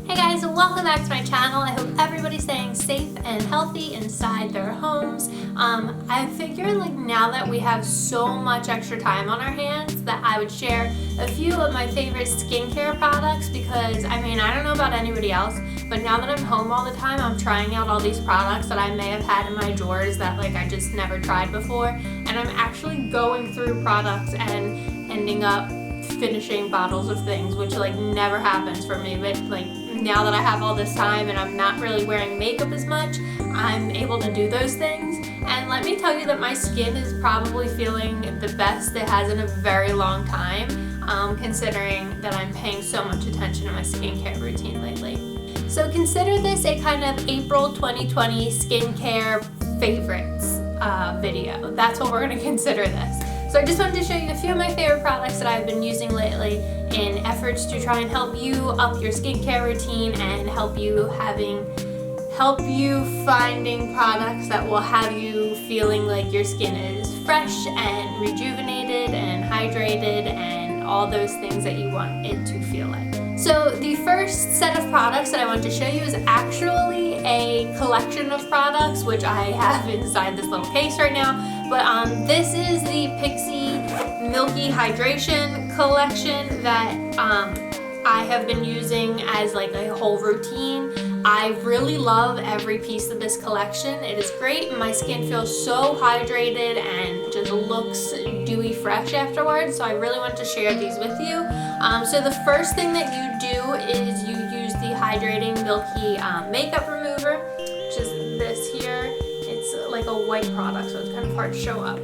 Hey guys, welcome back to my channel. I hope everybody's staying safe and healthy inside their homes. I figured now that we have so much extra time on our hands that I would share a few of my favorite skincare products because I don't know about anybody else, but now that I'm home all the time, I'm trying out all these products that I may have had in my drawers that I just never tried before, and I'm actually going through products and ending up finishing bottles of things, which never happens for me, but now that I have all this time and I'm not really wearing makeup as much, I'm able to do those things. And let me tell you that my skin is probably feeling the best it has in a very long time, considering that I'm paying so much attention to my skincare routine lately. So consider this a kind of April 2020 skincare favorites video. That's what we're going to consider this. So I just wanted to show you a few of my favorite products that I've been using lately in efforts to try and help you up your skincare routine and help you finding products that will have you feeling like your skin is fresh and rejuvenated and hydrated and all those things that you want it to feel like. So the first set of products that I want to show you is actually a collection of products which I have inside this little case right now. But this is the Pixi Milky Hydration collection that I have been using as a whole routine. I really love every piece of this collection. It is great. My skin feels so hydrated and just looks dewy fresh afterwards, so I really want to share these with you. So the first thing that you do is you use the Hydrating Milky Makeup Remover, which is this here. It's a white product, so it's kind of hard to show up.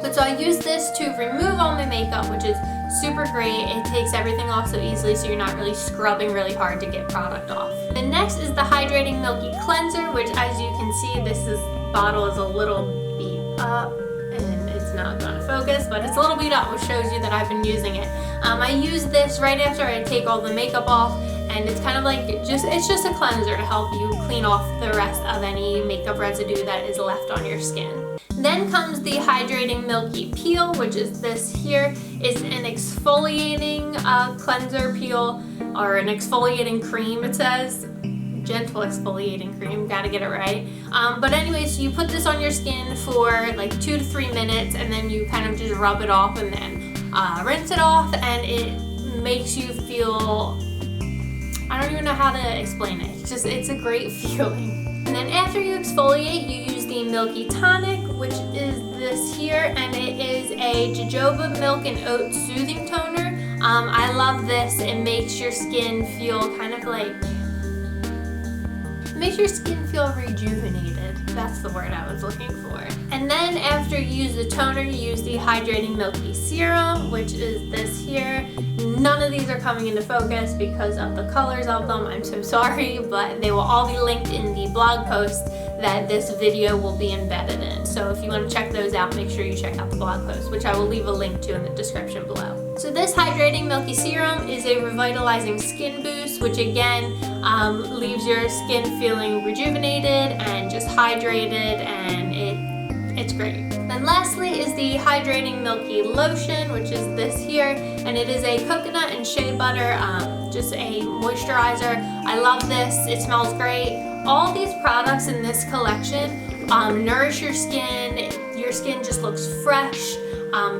But so I use this to remove all my makeup, which is super great. It takes everything off so easily, so you're not really scrubbing really hard to get product off. The next is the Hydrating Milky Cleanser, which as you can see, bottle is a little beat up, and it's not going to focus, but it's a little beat up, which shows you that I've been using it. I use this right after I take all the makeup off, and it's kind of it's just a cleanser to help you clean off the rest of any makeup residue that is left on your skin. Then comes the Hydrating Milky Peel, which is this here. It's an exfoliating cleanser peel, or an exfoliating cream, it says. Gentle exfoliating cream, gotta get it right. But anyways, you put this on your skin for 2 to 3 minutes, and then you kind of just rub it off and then rinse it off, and it makes you feel, I don't even know how to explain it. It's a great feeling. And then after you exfoliate, you use the Milky Tonic, which is this here, and it is a jojoba milk and oat soothing toner. I love this. It makes your skin feel rejuvenated. That's the word I was looking for. And then after you use the toner, you use the Hydrating Milky Serum, which is this here. None of these are coming into focus because of the colors of them. I'm so sorry, but they will all be linked in the blog post that this video will be embedded in. So if you want to check those out, make sure you check out the blog post, which I will leave a link to in the description below. So this Hydrating Milky Serum is a revitalizing skin boost, which again leaves your skin feeling rejuvenated and just hydrated, and it's great. Then lastly is the Hydrating Milky Lotion, which is this here, and it is a coconut and shea butter, just a moisturizer. I love this. It smells great. All these products in this collection nourish your skin. Your skin just looks fresh.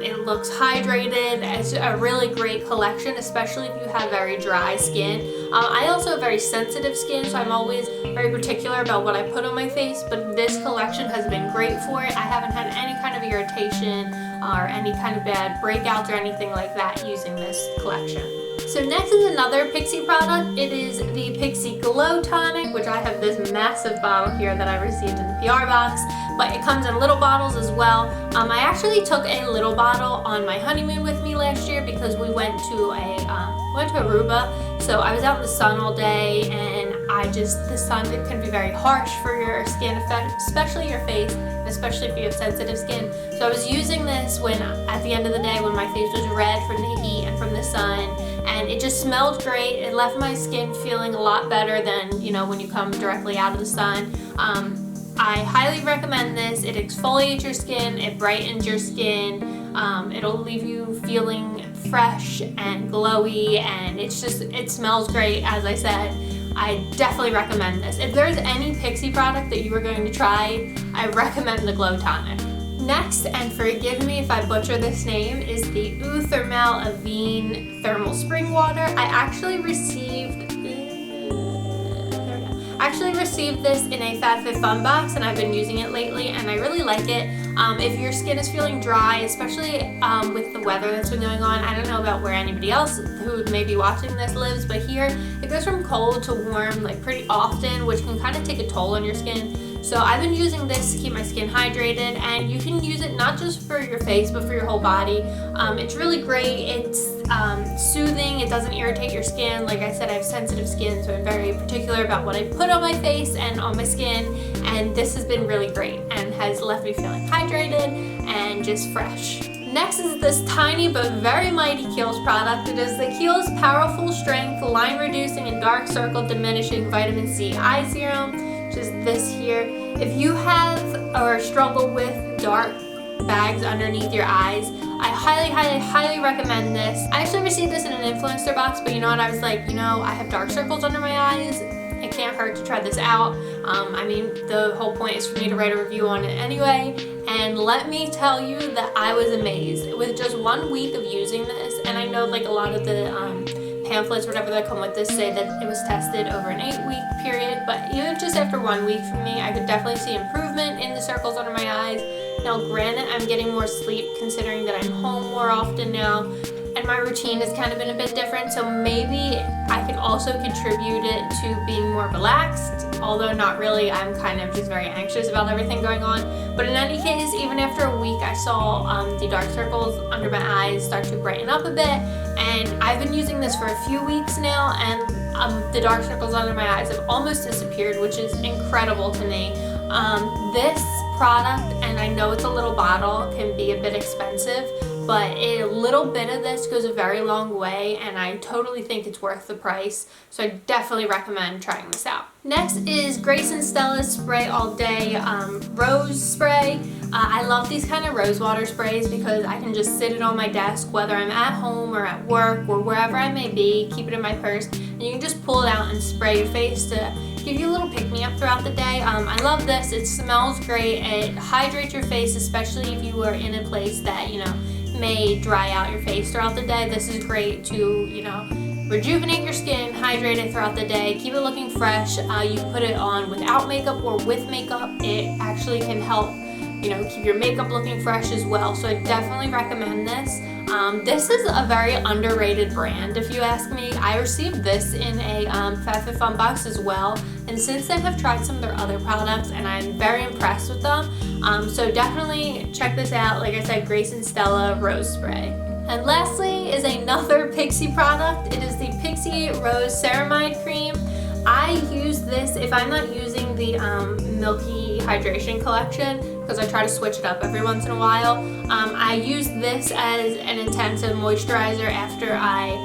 It looks hydrated. It's a really great collection, especially if you have very dry skin. I also have very sensitive skin, so I'm always very particular about what I put on my face, but this collection has been great for it. I haven't had any kind of irritation or any kind of bad breakouts or anything like that using this collection. So next is another Pixi product. It is the Pixi Glow Tonic, which I have this massive bottle here that I received in the PR box, but it comes in little bottles as well. I actually took a little bottle on my honeymoon with me last year because we went to Aruba, so I was out in the sun all day, and the sun can be very harsh for your skin, especially your face, especially if you have sensitive skin. So I was using this at the end of the day when my face was red from the heat and from the sun, and it just smelled great. It left my skin feeling a lot better than when you come directly out of the sun. I highly recommend this. It exfoliates your skin, it brightens your skin, it'll leave you feeling fresh and glowy, and it smells great. As I said, I definitely recommend this. If there's any Pixi product that you are going to try, I recommend the Glow Tonic. Next, and forgive me if I butcher this name, is the Eau Thermale Avene Thermal Spring Water. I actually received this in a FabFitFun box, and I've been using it lately, and I really like it. If your skin is feeling dry, especially with the weather that's been going on, I don't know about where anybody else who may be watching this lives, but here it goes from cold to warm like pretty often, which can kind of take a toll on your skin. So I've been using this to keep my skin hydrated, and you can use it not just for your face but for your whole body. It's really great. It's soothing. It doesn't irritate your skin. Like I said, I have sensitive skin, so I'm very particular about what I put on my face and on my skin, and this has been really great and has left me feeling hydrated and just fresh. Next is this tiny but very mighty Kiehl's product. It is the Kiehl's Powerful Strength Line Reducing and Dark Circle Diminishing Vitamin C Eye Serum, which is this here. If you have or struggle with dark bags underneath your eyes, I highly recommend this. I actually received this in an influencer box, but you know what, I was like, I have dark circles under my eyes. It can't hurt to try this out. I mean, the whole point is for me to write a review on it anyway, and let me tell you that I was amazed. With just 1 week of using this, and I know like a lot of the pamphlets, whatever that come with this, say that it was tested over an 8-week period, but even just after 1 week for me, I could definitely see improvement in the circles under my eyes. Now granted, I'm getting more sleep considering that I'm home more often now, and my routine has kind of been a bit different, so maybe I can also contribute it to being more relaxed, although not really. I'm kind of just very anxious about everything going on. But in any case, even after a week, I saw the dark circles under my eyes start to brighten up a bit, and I've been using this for a few weeks now, and the dark circles under my eyes have almost disappeared, which is incredible to me. This product, and I know it's a little bottle, can be a bit expensive, but a little bit of this goes a very long way, and I totally think it's worth the price, so I definitely recommend trying this out. Next is Grace and Stella's Spray All Day Rose Spray. I love these kind of rose water sprays because I can just sit it on my desk, whether I'm at home or at work or wherever I may be, keep it in my purse, and you can just pull it out and spray your face to give you a little pick-me-up throughout the day. I love this. It smells great. It hydrates your face, especially if you are in a place that, may dry out your face throughout the day. This is great to, rejuvenate your skin, hydrate it throughout the day, keep it looking fresh. You can put it on without makeup or with makeup. It actually can help, keep your makeup looking fresh as well. So I definitely recommend this. This is a very underrated brand, if you ask me. I received this in a FabFitFun box as well, and since then have tried some of their other products, and I'm very impressed with them. So definitely check this out. Like I said, Grace and Stella Rose Spray. And lastly is another Pixi product. It is the Pixi Rose Ceramide Cream. I use this if I'm not using the Milky Hydration Collection, because I try to switch it up every once in a while. I use this as an intensive moisturizer after I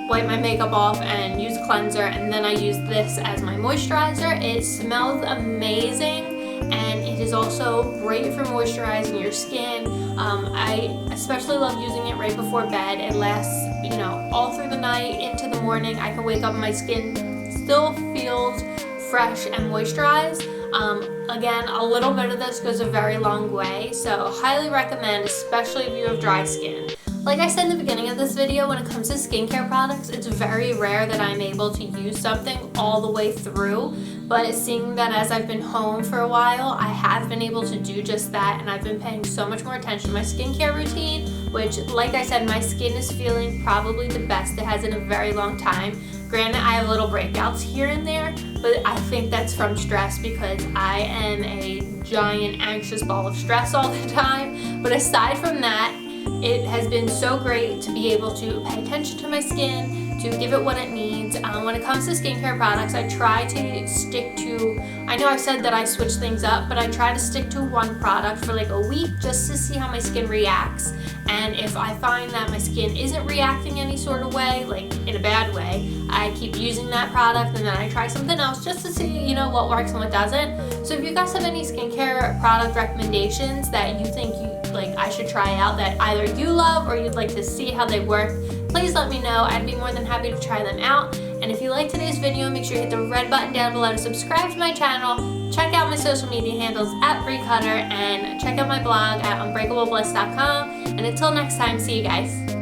wipe my makeup off and use a cleanser, and then I use this as my moisturizer. It smells amazing, and it is also great for moisturizing your skin. I especially love using it right before bed. It lasts, all through the night into the morning. I can wake up and my skin still feels fresh and moisturized. Again, a little bit of this goes a very long way, so highly recommend, especially if you have dry skin. Like I said in the beginning of this video, when it comes to skincare products, it's very rare that I'm able to use something all the way through, but seeing that as I've been home for a while, I have been able to do just that, and I've been paying so much more attention to my skincare routine, which, like I said, my skin is feeling probably the best it has in a very long time. Granted, I have little breakouts here and there, but I think that's from stress because I am a giant anxious ball of stress all the time. But aside from that, it has been so great to be able to pay attention to my skin, to give it what it needs. When it comes to skincare products, I try to stick to, I know I've said that I switch things up, but I try to stick to one product for like a week just to see how my skin reacts. And if I find that my skin isn't reacting any sort of way, like in a bad way, I keep using that product, and then I try something else just to see, what works and what doesn't. So if you guys have any skincare product recommendations that you think like I should try out that either you love or you'd like to see how they work, please let me know. I'd be more than happy to try them out. And if you liked today's video, make sure you hit the red button down below to subscribe to my channel. Check out my social media handles at BrieCutter, and check out my blog at unbreakablebliss.com. And until next time, see you guys.